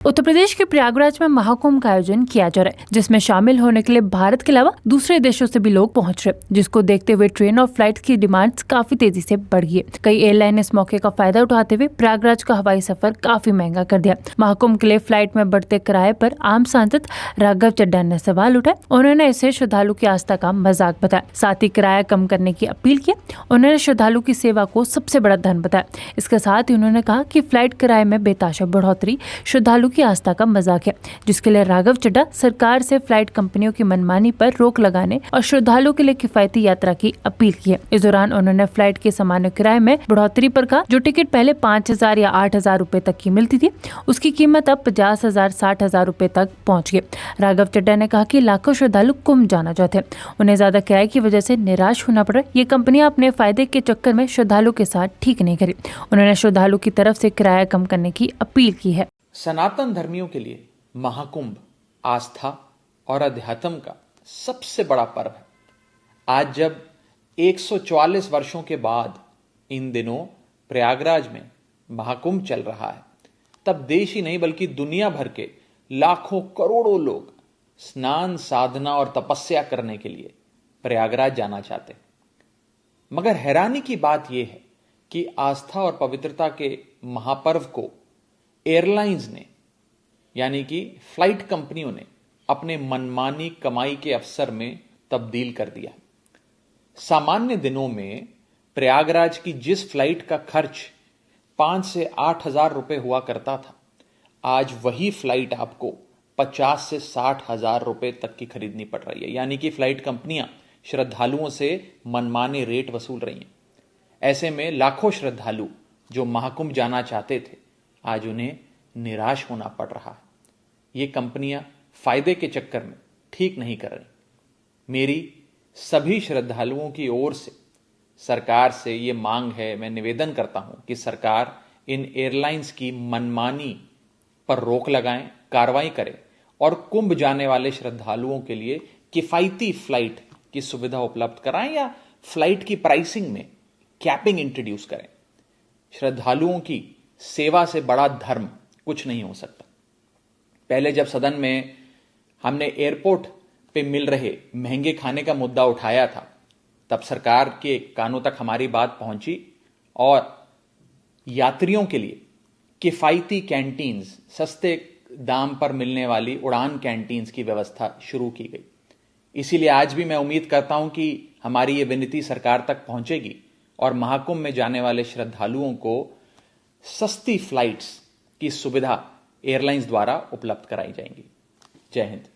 उत्तर प्रदेश के प्रयागराज में महाकुंभ का आयोजन किया जा रहा है, जिसमें शामिल होने के लिए भारत के अलावा दूसरे देशों से भी लोग पहुंच रहे, जिसको देखते हुए ट्रेन और फ्लाइट की डिमांड्स काफी तेजी से बढ़ गई है। कई एयरलाइन इस मौके का फायदा उठाते हुए प्रयागराज का हवाई सफर काफी महंगा कर दिया। महाकुंभ के लिए फ्लाइट में बढ़ते किराए पर आम सांसद राघव चड्ढा ने सवाल उठाए। उन्होंने इसे श्रद्धालु की आस्था का मजाक बताया, साथ ही किराया कम करने की अपील की। उन्होंने श्रद्धालु की सेवा को सबसे बड़ा धन बताया। इसके साथ ही उन्होंने कहा कि फ्लाइट किराए में बेतहाशा बढ़ोतरी श्रद्धालु की आस्था का मजाक है, जिसके लिए राघव चड्ढा सरकार से फ्लाइट कंपनियों की मनमानी पर रोक लगाने और श्रद्धालुओं के लिए किफायती यात्रा की अपील की है। इस दौरान उन्होंने फ्लाइट के सामान्य किराए में बढ़ोतरी पर कहा। जो टिकट पहले 5,000 या 8,000 रुपए तक की मिलती थी, उसकी कीमत अब 50,000 60,000 रुपए तक पहुंच गई। राघव चड्ढा ने कहा कि लाखों श्रद्धालु कुंभ जाना चाहते हैं, उन्हें ज्यादा किराए की वजह से निराश होना पड़ रहा है। ये कंपनियां अपने फायदे के चक्कर में श्रद्धालु के साथ ठीक नहीं करी। उन्होंने श्रद्धालु की तरफ से किराया कम करने की अपील की है। सनातन धर्मियों के लिए महाकुंभ आस्था और अध्यात्म का सबसे बड़ा पर्व है। आज जब 144 वर्षों के बाद इन दिनों प्रयागराज में महाकुंभ चल रहा है, तब देश ही नहीं बल्कि दुनिया भर के लाखों करोड़ों लोग स्नान, साधना और तपस्या करने के लिए प्रयागराज जाना चाहते हैं। मगर हैरानी की बात यह है कि आस्था और पवित्रता के महापर्व को एयरलाइंस ने, यानी कि फ्लाइट कंपनियों ने, अपने मनमानी कमाई के अवसर में तब्दील कर दिया। सामान्य दिनों में प्रयागराज की जिस फ्लाइट का खर्च 5 से 8,000 रुपए हुआ करता था, आज वही फ्लाइट आपको 50 से 60,000 रुपए तक की खरीदनी पड़ रही है। यानी कि फ्लाइट कंपनियां श्रद्धालुओं से मनमाने रेट वसूल रही हैं। ऐसे में लाखों श्रद्धालु जो महाकुंभ जाना चाहते थे, आज उन्हें निराश होना पड़ रहा है। ये कंपनियां फायदे के चक्कर में ठीक नहीं कर रही। मेरी सभी श्रद्धालुओं की ओर से सरकार से ये मांग है, मैं निवेदन करता हूं कि सरकार इन एयरलाइंस की मनमानी पर रोक लगाएं, कार्रवाई करे और कुंभ जाने वाले श्रद्धालुओं के लिए किफायती फ्लाइट की सुविधा उपलब्ध कराएं या फ्लाइट की प्राइसिंग में कैपिंग इंट्रोड्यूस करें। श्रद्धालुओं की सेवा से बड़ा धर्म कुछ नहीं हो सकता। पहले जब सदन में हमने एयरपोर्ट पे मिल रहे महंगे खाने का मुद्दा उठाया था, तब सरकार के कानों तक हमारी बात पहुंची और यात्रियों के लिए किफायती कैंटीन्स, सस्ते दाम पर मिलने वाली उड़ान कैंटीन्स की व्यवस्था शुरू की गई। इसीलिए आज भी मैं उम्मीद करता हूं कि हमारी ये विनती सरकार तक पहुंचेगी और महाकुंभ में जाने वाले श्रद्धालुओं को सस्ती फ्लाइट्स की सुविधा एयरलाइंस द्वारा उपलब्ध कराई जाएंगी। जय हिंद।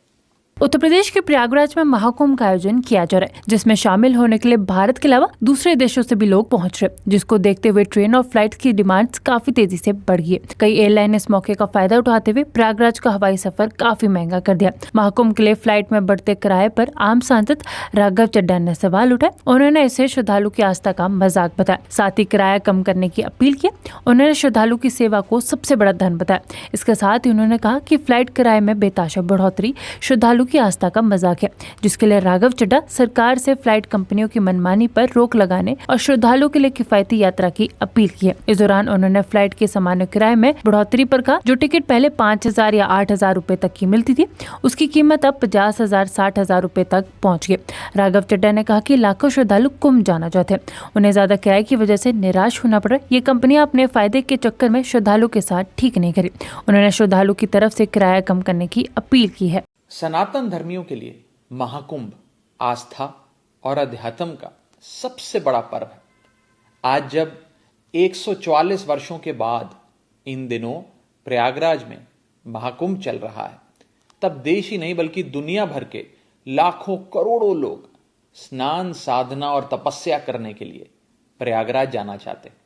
उत्तर प्रदेश के प्रयागराज में महाकुंभ का आयोजन किया जा रहा है, जिसमें शामिल होने के लिए भारत के अलावा दूसरे देशों से भी लोग पहुंच रहे, जिसको देखते हुए ट्रेन और फ्लाइट की डिमांड्स काफी तेजी से बढ़ गई है। कई एयरलाइन इस मौके का फायदा उठाते हुए प्रयागराज का हवाई सफर काफी महंगा कर दिया। महाकुंभ के लिए फ्लाइट में बढ़ते किराए पर आम सांसद राघव चड्ढा ने सवाल उठाए। उन्होंने इसे श्रद्धालु की आस्था का मजाक बताया, साथ ही किराया कम करने की अपील की। उन्होंने श्रद्धालु की सेवा को सबसे बड़ा धन बताया। इसके साथ ही उन्होंने कहा कि फ्लाइट किराए में बेतहाशा बढ़ोतरी श्रद्धालु की आस्था का मजाक है, जिसके लिए राघव चड्ढा सरकार से फ्लाइट कंपनियों की मनमानी पर रोक लगाने और श्रद्धालुओं के लिए किफायती यात्रा की अपील की है। इस दौरान उन्होंने फ्लाइट के सामान्य किराए में बढ़ोतरी पर कहा। जो टिकट पहले 5,000 या 8,000 रुपए तक की मिलती थी, उसकी कीमत अब 50,000 60,000 रुपए तक पहुंच गई। राघव चड्ढा ने कहा कि लाखों श्रद्धालु कुंभ जाना चाहते हैं, उन्हें ज्यादा किराए की वजह से निराश होना पड़ रहा है। ये कंपनियां अपने फायदे के चक्कर में श्रद्धालु के साथ ठीक नहीं करी। उन्होंने श्रद्धालु की तरफ से किराया कम करने की अपील की है। सनातन धर्मियों के लिए महाकुंभ आस्था और अध्यात्म का सबसे बड़ा पर्व है। आज जब 144 वर्षों के बाद इन दिनों प्रयागराज में महाकुंभ चल रहा है, तब देश ही नहीं बल्कि दुनिया भर के लाखों करोड़ों लोग स्नान, साधना और तपस्या करने के लिए प्रयागराज जाना चाहते हैं।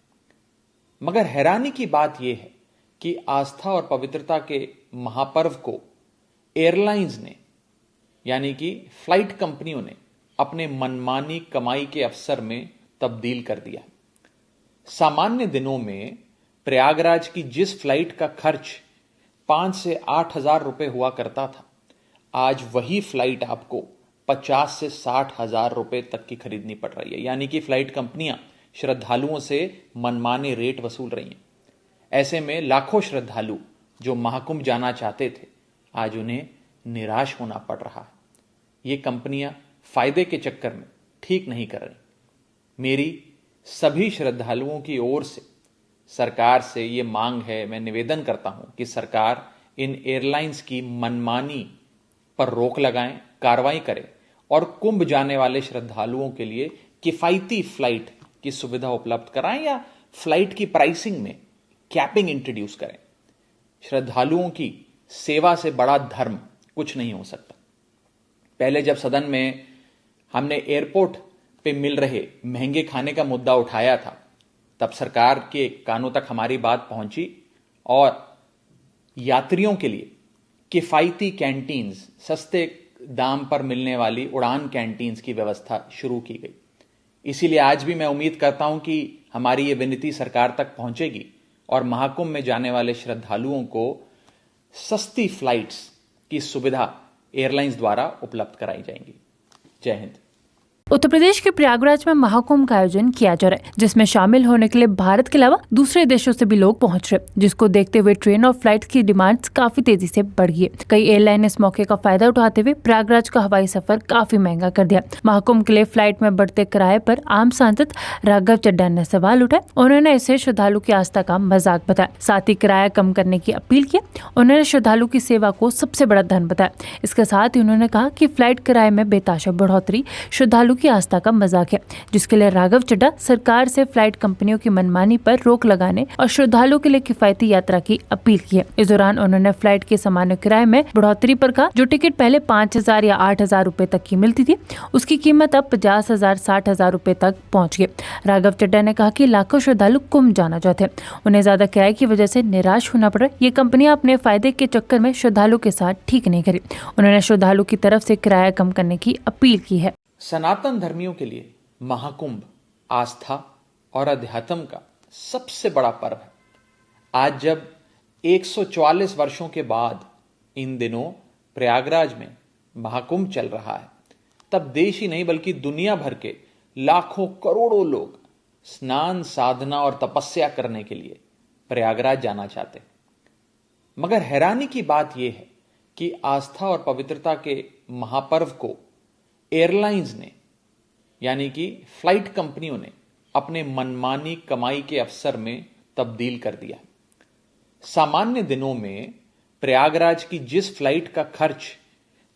मगर हैरानी की बात यह है कि आस्था और पवित्रता के महापर्व को एयरलाइंस ने, यानी कि फ्लाइट कंपनियों ने, अपने मनमानी कमाई के अवसर में तब्दील कर दिया। सामान्य दिनों में प्रयागराज की जिस फ्लाइट का खर्च 5 से 8,000 रुपए हुआ करता था, आज वही फ्लाइट आपको 50 से 60,000 रुपए तक की खरीदनी पड़ रही है। यानी कि फ्लाइट कंपनियां श्रद्धालुओं से मनमाने रेट वसूल रही हैं। ऐसे में लाखों श्रद्धालु जो महाकुंभ जाना चाहते थे, आज उन्हें निराश होना पड़ रहा है। ये कंपनियां फायदे के चक्कर में ठीक नहीं कर रही। मेरी सभी श्रद्धालुओं की ओर से सरकार से ये मांग है, मैं निवेदन करता हूं कि सरकार इन एयरलाइंस की मनमानी पर रोक लगाएं, कार्रवाई करे और कुंभ जाने वाले श्रद्धालुओं के लिए किफायती फ्लाइट की सुविधा उपलब्ध कराएं या फ्लाइट की प्राइसिंग में कैपिंग इंट्रोड्यूस करें। श्रद्धालुओं की सेवा से बड़ा धर्म कुछ नहीं हो सकता। पहले जब सदन में हमने एयरपोर्ट पे मिल रहे महंगे खाने का मुद्दा उठाया था, तब सरकार के कानों तक हमारी बात पहुंची और यात्रियों के लिए किफायती कैंटीन्स, सस्ते दाम पर मिलने वाली उड़ान कैंटीन्स की व्यवस्था शुरू की गई। इसीलिए आज भी मैं उम्मीद करता हूं कि हमारी ये विनती सरकार तक पहुंचेगी और महाकुंभ में जाने वाले श्रद्धालुओं को सस्ती फ्लाइट्स की सुविधा एयरलाइंस द्वारा उपलब्ध कराई जाएंगी। जय हिंद। उत्तर प्रदेश के प्रयागराज में महाकुंभ का आयोजन किया जा रहा है, जिसमें शामिल होने के लिए भारत के अलावा दूसरे देशों से भी लोग पहुंच रहे, जिसको देखते हुए ट्रेन और फ्लाइट की डिमांड्स काफी तेजी से बढ़ गई है। कई एयरलाइन इस मौके का फायदा उठाते हुए प्रयागराज का हवाई सफर काफी महंगा कर दिया। महाकुंभ के लिए फ्लाइट में बढ़ते किराए पर आम सांसद राघव चड्ढा ने सवाल उठाए। उन्होंने इसे श्रद्धालु की आस्था का मजाक बताया, साथ ही किराया कम करने की अपील की। उन्होंने श्रद्धालु की सेवा को सबसे बड़ा धन बताया। इसके साथ ही उन्होंने कहा कि फ्लाइट किराए में बेतहाशा बढ़ोतरी श्रद्धालु की आस्था का मजाक है, जिसके लिए राघव चड्ढा सरकार से फ्लाइट कंपनियों की मनमानी पर रोक लगाने और श्रद्धालुओं के लिए किफायती यात्रा की अपील की है। इस दौरान उन्होंने फ्लाइट के सामान्य किराए में बढ़ोतरी पर कहा। जो टिकट पहले 5,000 या 8,000 रुपए तक की मिलती थी, उसकी कीमत अब 50,000, 60,000 रुपए तक पहुंच गई। राघव चड्ढा ने कहा कि लाखों श्रद्धालु कुंभ जाना चाहते हैं, उन्हें ज्यादा किराए की वजह से निराश होना पड़ रहा है। ये कंपनियां अपने फायदे के चक्कर में श्रद्धालु के साथ ठीक नहीं करी। उन्होंने श्रद्धालु की तरफ से किराया कम करने की अपील की है। सनातन धर्मियों के लिए महाकुंभ आस्था और अध्यात्म का सबसे बड़ा पर्व है। आज जब 144 वर्षों के बाद इन दिनों प्रयागराज में महाकुंभ चल रहा है, तब देश ही नहीं बल्कि दुनिया भर के लाखों करोड़ों लोग स्नान, साधना और तपस्या करने के लिए प्रयागराज जाना चाहते हैं। मगर हैरानी की बात यह है कि आस्था और पवित्रता के महापर्व को एयरलाइंस ने, यानी कि फ्लाइट कंपनियों ने, अपने मनमानी कमाई के अवसर में तब्दील कर दिया। सामान्य दिनों में प्रयागराज की जिस फ्लाइट का खर्च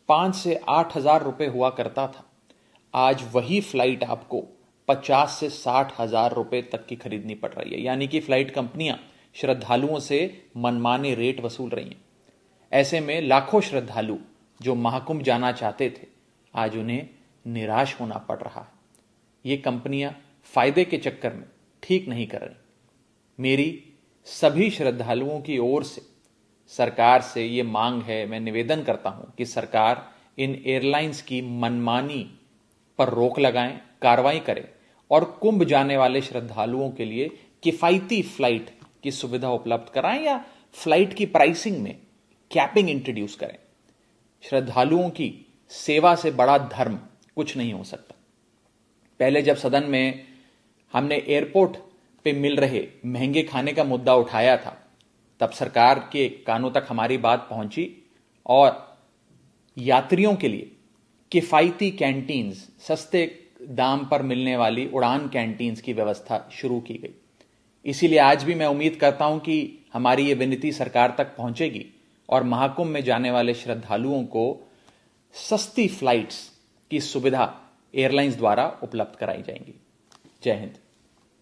5 से 8,000 रुपए हुआ करता था, आज वही फ्लाइट आपको 50 से 60,000 रुपए तक की खरीदनी पड़ रही है। यानी कि फ्लाइट कंपनियां श्रद्धालुओं से मनमाने रेट वसूल रही हैं। ऐसे में लाखों श्रद्धालु जो महाकुंभ जाना चाहते थे, आज उन्हें निराश होना पड़ रहा है। ये कंपनियां फायदे के चक्कर में ठीक नहीं कर रही। मेरी सभी श्रद्धालुओं की ओर से सरकार से ये मांग है, मैं निवेदन करता हूं कि सरकार इन एयरलाइंस की मनमानी पर रोक लगाएं, कार्रवाई करे और कुंभ जाने वाले श्रद्धालुओं के लिए किफायती फ्लाइट की सुविधा उपलब्ध कराएं या फ्लाइट की प्राइसिंग में कैपिंग इंट्रोड्यूस करें। श्रद्धालुओं की सेवा से बड़ा धर्म कुछ नहीं हो सकता। पहले जब सदन में हमने एयरपोर्ट पे मिल रहे महंगे खाने का मुद्दा उठाया था, तब सरकार के कानों तक हमारी बात पहुंची और यात्रियों के लिए किफायती कैंटीन्स, सस्ते दाम पर मिलने वाली उड़ान कैंटीन्स की व्यवस्था शुरू की गई। इसीलिए आज भी मैं उम्मीद करता हूं कि हमारी ये विनती सरकार तक पहुंचेगी और महाकुंभ में जाने वाले श्रद्धालुओं को सस्ती फ्लाइट्स की सुविधा एयरलाइंस द्वारा उपलब्ध कराई जाएंगी। जय हिंद।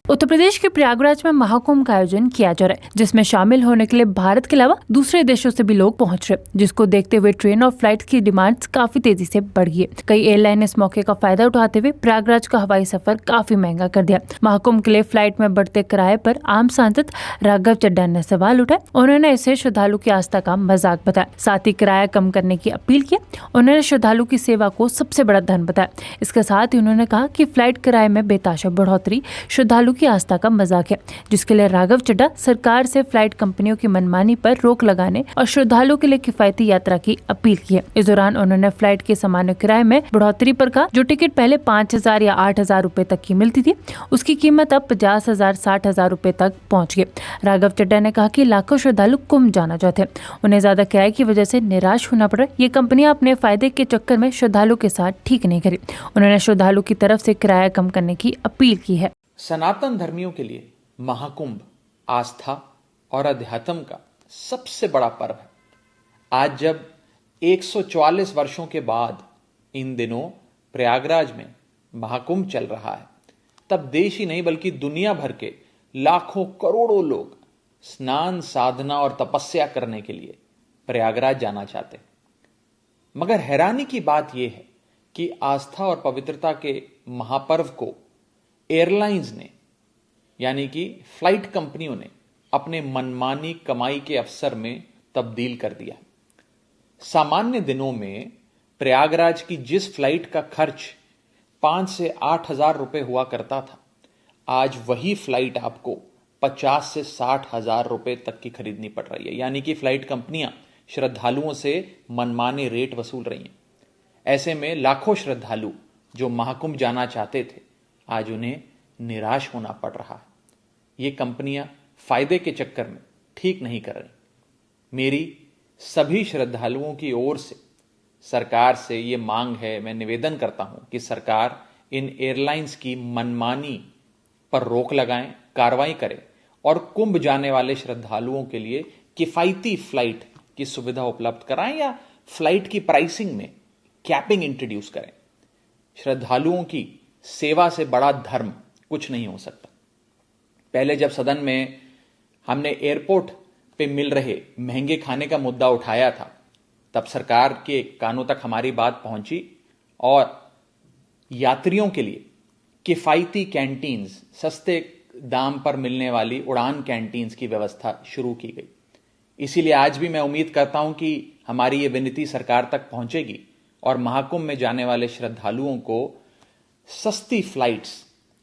उत्तर प्रदेश के प्रयागराज में महाकुंभ का आयोजन किया जा रहा है, जिसमें शामिल होने के लिए भारत के अलावा दूसरे देशों से भी लोग पहुंच रहे, जिसको देखते हुए ट्रेन और फ्लाइट की डिमांड्स काफी तेजी से बढ़ गई है। कई एयरलाइन इस मौके का फायदा उठाते हुए प्रयागराज का हवाई सफर काफी महंगा कर दिया। महाकुंभ के लिए फ्लाइट में बढ़ते किराए पर आम सांसद राघव चड्ढा ने सवाल उठाए। उन्होंने इसे श्रद्धालु की आस्था का मजाक बताया, साथ ही किराया कम करने की अपील की। उन्होंने श्रद्धालु की सेवा को सबसे बड़ा धन बताया। इसके साथ ही उन्होंने कहा कि फ्लाइट किराए में बेतहाशा बढ़ोतरी श्रद्धालु की आस्था का मजाक है, जिसके लिए राघव चड्ढा सरकार से फ्लाइट कंपनियों की मनमानी पर रोक लगाने और श्रद्धालुओं के लिए किफायती यात्रा की अपील की है। इस दौरान उन्होंने फ्लाइट के सामान्य किराए में बढ़ोतरी पर कहा। जो टिकट पहले 5,000 या 8,000 रुपए तक की मिलती थी, उसकी कीमत अब 50,000 60,000 रुपए तक पहुंच गई। राघव चड्ढा ने कहा कि लाखों श्रद्धालु कुंभ जाना चाहते हैं, उन्हें ज्यादा किराए की वजह से निराश होना पड़ रहा है। ये कंपनियां अपने फायदे के चक्कर में श्रद्धालु के साथ ठीक नहीं करी। उन्होंने श्रद्धालु की तरफ से किराया कम करने की अपील की है। सनातन धर्मियों के लिए महाकुंभ आस्था और अध्यात्म का सबसे बड़ा पर्व है। आज जब 144 वर्षों के बाद इन दिनों प्रयागराज में महाकुंभ चल रहा है, तब देश ही नहीं बल्कि दुनिया भर के लाखों करोड़ों लोग स्नान, साधना और तपस्या करने के लिए प्रयागराज जाना चाहते हैं। मगर हैरानी की बात यह है कि आस्था और पवित्रता के महापर्व को एयरलाइंस ने, यानी कि फ्लाइट कंपनियों ने, अपने मनमानी कमाई के अवसर में तब्दील कर दिया। सामान्य दिनों में प्रयागराज की जिस फ्लाइट का खर्च 5 से 8,000 रुपए हुआ करता था, आज वही फ्लाइट आपको 50 से 60,000 रुपए तक की खरीदनी पड़ रही है। यानी कि फ्लाइट कंपनियां श्रद्धालुओं से मनमाने रेट वसूल रही हैं। ऐसे में लाखों श्रद्धालु जो महाकुंभ जाना चाहते थे, आज उन्हें निराश होना पड़ रहा है। ये कंपनियां फायदे के चक्कर में ठीक नहीं कर रही। मेरी सभी श्रद्धालुओं की ओर से सरकार से ये मांग है, मैं निवेदन करता हूं कि सरकार इन एयरलाइंस की मनमानी पर रोक लगाएं, कार्रवाई करे और कुंभ जाने वाले श्रद्धालुओं के लिए किफायती फ्लाइट की सुविधा उपलब्ध कराएं या फ्लाइट की प्राइसिंग में कैपिंग इंट्रोड्यूस करें। श्रद्धालुओं की सेवा से बड़ा धर्म कुछ नहीं हो सकता। पहले जब सदन में हमने एयरपोर्ट पे मिल रहे महंगे खाने का मुद्दा उठाया था, तब सरकार के कानों तक हमारी बात पहुंची और यात्रियों के लिए किफायती कैंटीन्स, सस्ते दाम पर मिलने वाली उड़ान कैंटीन्स की व्यवस्था शुरू की गई। इसीलिए आज भी मैं उम्मीद करता हूं कि हमारी ये विनती सरकार तक पहुंचेगी और महाकुंभ में जाने वाले श्रद्धालुओं को सस्ती फ्लाइट्स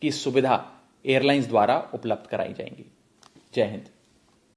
की सुविधा एयरलाइंस द्वारा उपलब्ध कराई जाएंगी। जय हिंद।